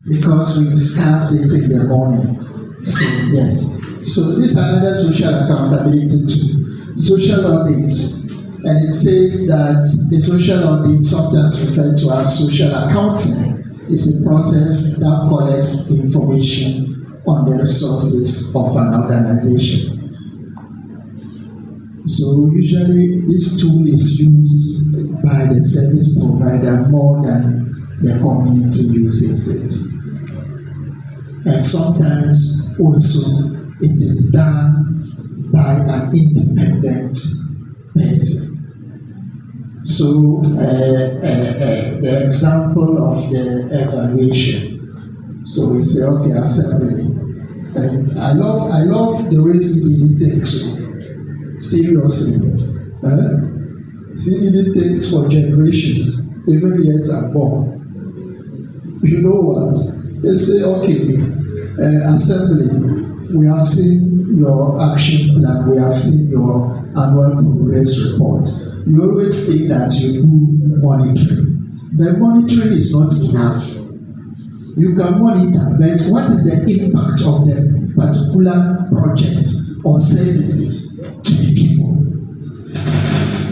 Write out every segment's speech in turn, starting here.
because we discussed it in the morning. So yes. So this is another social accountability too. Social audit. And it says that the social audit, sometimes referred to as social accounting, is a process that collects information on the resources of an organization. So usually this tool is used by the service provider more than the community uses it. And sometimes also it is done by an independent person. So the example of the evaluation. So we say, okay, assembly. And I love the way CDD takes it. Seriously. CDD takes for generations, even yet unborn. You know what? They say, okay, assembly, we have seen your action plan, we have seen your annual progress report. You always say that you do monitoring. But monitoring is not enough. You can monitor, but what is the impact of the particular project or services to the people?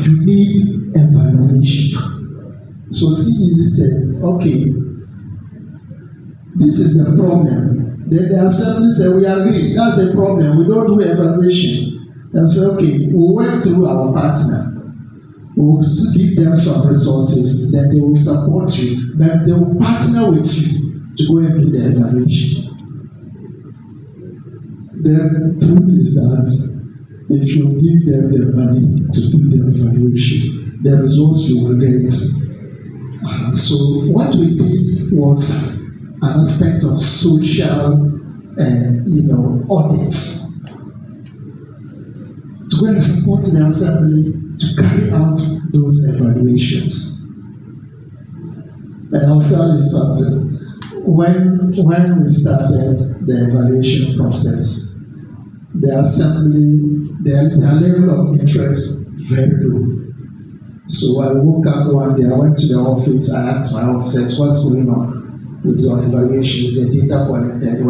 You need evaluation. So CDD said, okay, this is the problem. Then the assembly said, we agree, that's a problem, we don't do evaluation. And so, okay, we'll work through our partner. We'll give them some resources, then they will support you, but they will partner with you to go and do the evaluation. The truth is that if you give them the money to do the evaluation, the results you will get. So what we did was an aspect of social, audit to go and support the assembly to carry out those evaluations. And I'll tell you something. When we started the evaluation process, the assembly, their level of interest very low. So I woke up one day, I went to the office, I asked my officers, what's going on with your evaluation? Is the data collected?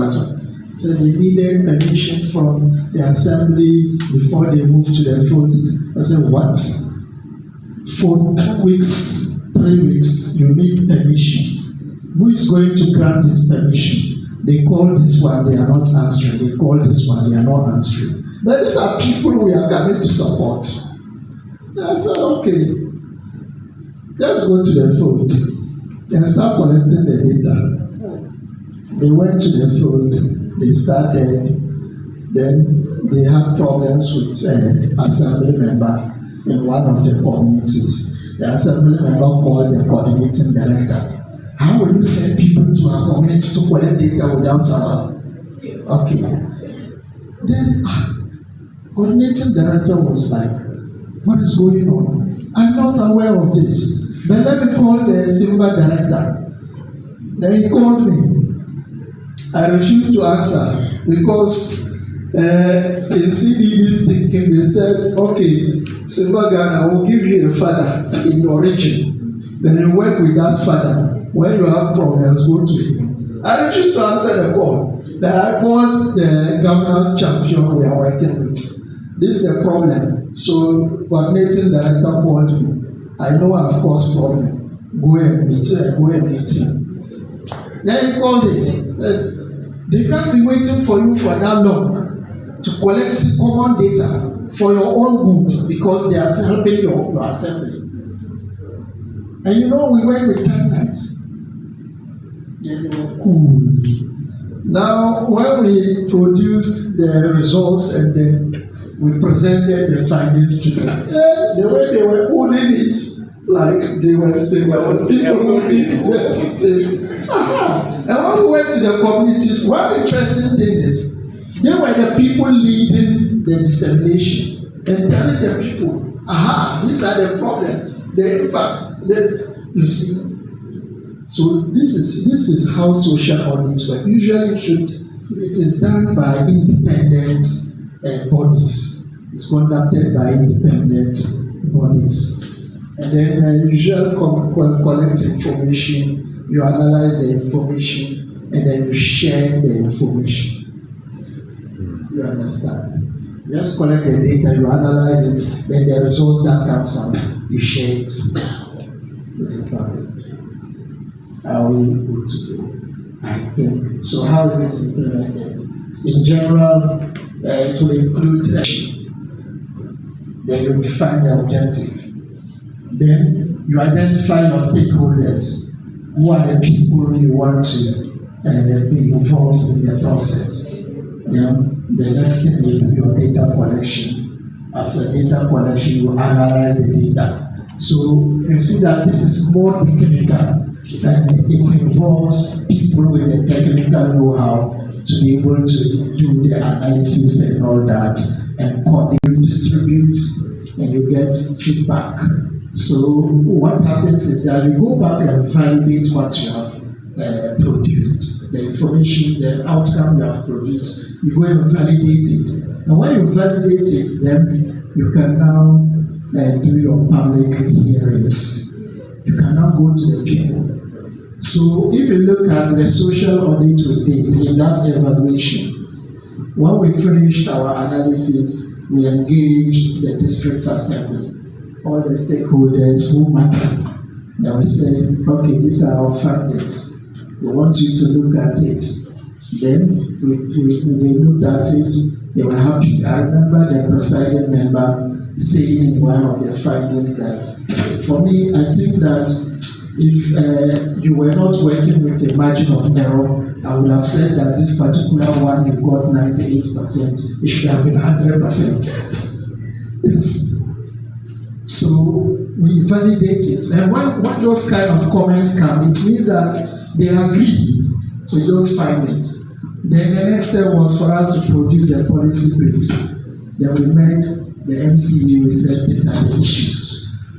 So they needed permission from the assembly before they moved to the field. I said, what? For 2 weeks, 3 weeks, you need permission. Who is going to grant this permission? They call this one, they are not answering. They call this one, they are not answering. But these are people we are coming to support. And I said, okay, let's go to the field and start collecting the data. They went to the field. They started, then they had problems with assembly member in one of the communities. The assembly member called the coordinating director. How will you send people to our community to collect data without our... Okay. Then, coordinating director was like, what is going on? I'm not aware of this. But let me call the SIMBA director. Then he called me. I refused to answer because in CDD's thinking, they said, okay, SIMBA-GHANA will give you a father in your region. Then you work with that father. When you have problems, go to him. I refused to answer the call. Then I called the governor's champion we are working with. This is a problem. So coordinating director called me. I know I've caused problem. Go and meet him. Then he called him. Said, they can't be waiting for you for that long to collect common data for your own good because they are helping your assembly. And you know, we went with timelines. They were cool. Now, when we produced the results and then we presented the findings to them, the way they were owning it, like they were the people who did everything. And when we went to the communities, one interesting thing is, they were the people leading the dissemination and telling the people, these are the problems, the impact, you see. So this is how social audits work. Usually it is done by independent bodies. It's conducted by independent bodies. And then usually collect information, you analyze the information, and then you share the information. You understand? You just collect the data, you analyze it, then the results that comes out, you share it with the public. Are we able to do? I think. So how is it implemented? In general, it will include then you define the objective. Then you identify your stakeholders. Who are the people you want to be involved in the process? The next thing will be your data collection. After data collection, you analyze the data. So you see that this is more technical, and it involves people with the technical know-how to be able to do the analysis and all that, and coordinate, distribute, and you get feedback. So what happens is that you go back and validate what you have produced, the information, the outcome you have produced. You go and validate it, and when you validate it, then you can now do your public hearings. You can now go to the people. So if you look at the social audit we did in that evaluation, when we finished our analysis, we engaged the district assembly, all the stakeholders who matter. Then we said, okay, these are our findings. We want you to look at it. Then they looked at it, they were happy. I remember the presiding member saying in one of their findings that, for me, I think that if you were not working with a margin of error, I would have said that this particular one you got 98%, it should have been 100%. Yes. So we validate it. And when those kind of comments come, it means that they agree with those findings. Then the next step was for us to produce the policy briefs. Then we met the MCE, we said these are the issues.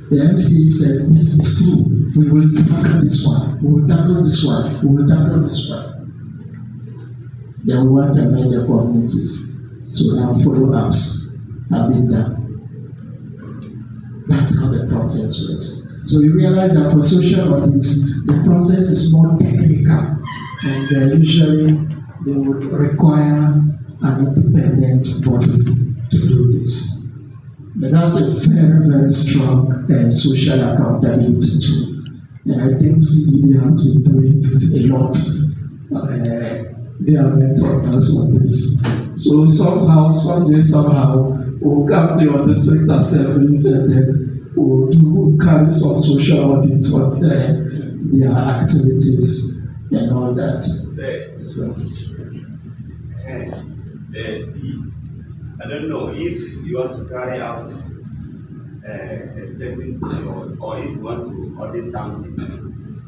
The MCE said this is true. We will tackle this one. We will tackle this one. We will tackle this one. Then we want to amend the communities. So now follow-ups have been done. That's how the process works. So you realize that for social audits, the process is more technical, and usually they would require an independent body to do this. But that's a very, very strong social accountability tool. And I think CDD has been doing this a lot. They have made progress on this. So somehow, we'll come to your district assemblies and then we'll carry some social audits on their activities and all that. So. I don't know if you want to carry out a certain or if you want to audit something.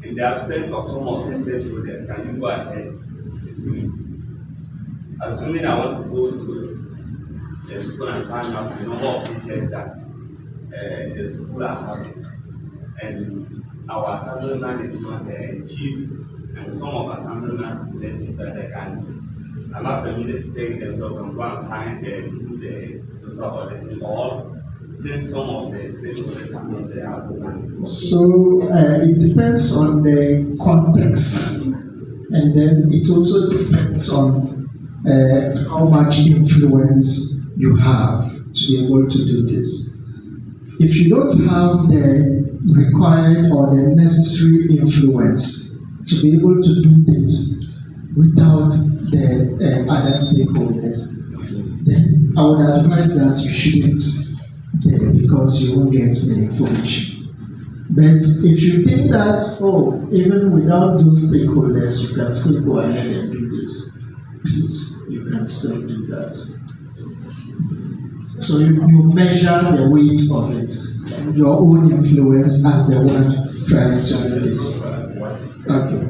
In the absence of some of the stakeholders, can you go ahead? Assuming I want to go to the school and find out the number of teachers that the school are having, and our assemblyman is not the chief, and some of assemblyman representatives that they can. I'm not permitted to take them so and go and find the social auditing, or since some of the stakeholders are not there. So it depends on the context, and then it also depends on how much influence you have to be able to do this. If you don't have the required or the necessary influence to be able to do this without the other stakeholders, then I would advise that you shouldn't because you won't get the information. But if you think that, even without those stakeholders, you can still go ahead and do this, please, you can still do that. So you measure the weight of it, and your own influence as the one trying to do this. Okay.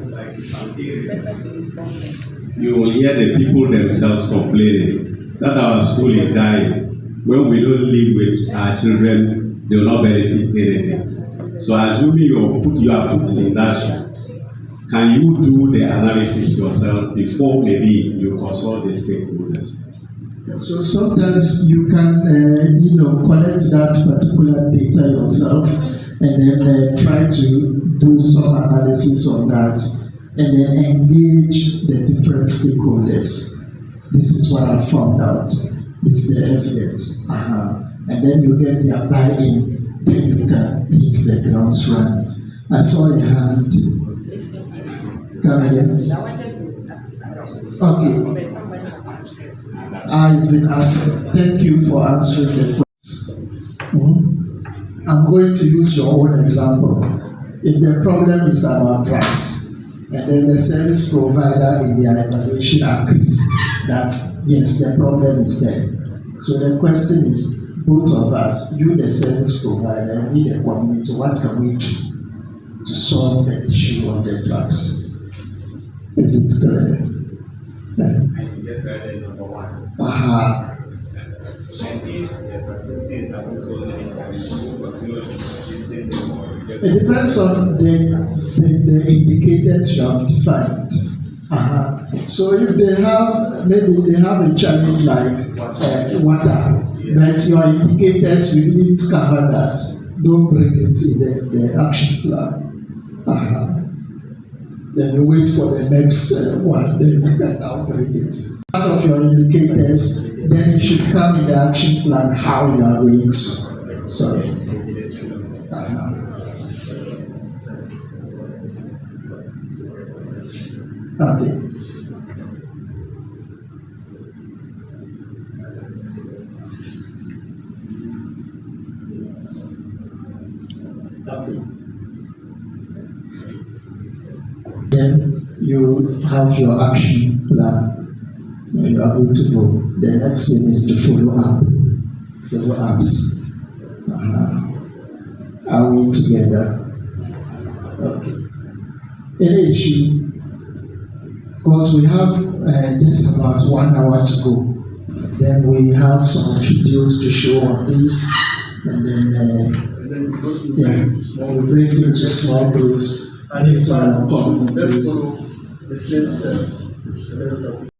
You will hear the people themselves complaining that our school is dying. When we don't live with our children, they will not benefit anything. So assuming you are put in that shoe, can you do the analysis yourself before maybe you consult the stakeholders? So sometimes you can, collect that particular data yourself and then try to do some analysis on that and then engage the different stakeholders. This is what I found out. This is the evidence. And then you get their buy-in, then you can hit the grounds running. I saw a hand. Can I hear? Okay. It's been asked. Thank you for answering the question. I'm going to use your own example. If the problem is about drugs, and then the service provider in their evaluation agrees that yes, the problem is there. So the question is, both of us, you the service provider, and we the community, what can we do to solve the issue of the drugs? Is it clear? And you just read number one. And if the facilities are so many times, continue listening to more. It depends on the indicators you have defined. So if they have, maybe they have a challenge like water, but your indicators we didn't cover that, don't bring it in the action plan. Then you wait for the next one, then you can now bring it. Part of your indicators, then it should come in the action plan how you are going to. Sorry. Okay. Okay. Then you have your action plan. And you are going to go. The next thing is to follow up. Follow ups. Are we together? Okay. Any issue? Because we have just about 1 hour to go. Then we have some videos to show on this, and then we break into small groups based on our communities. The same steps.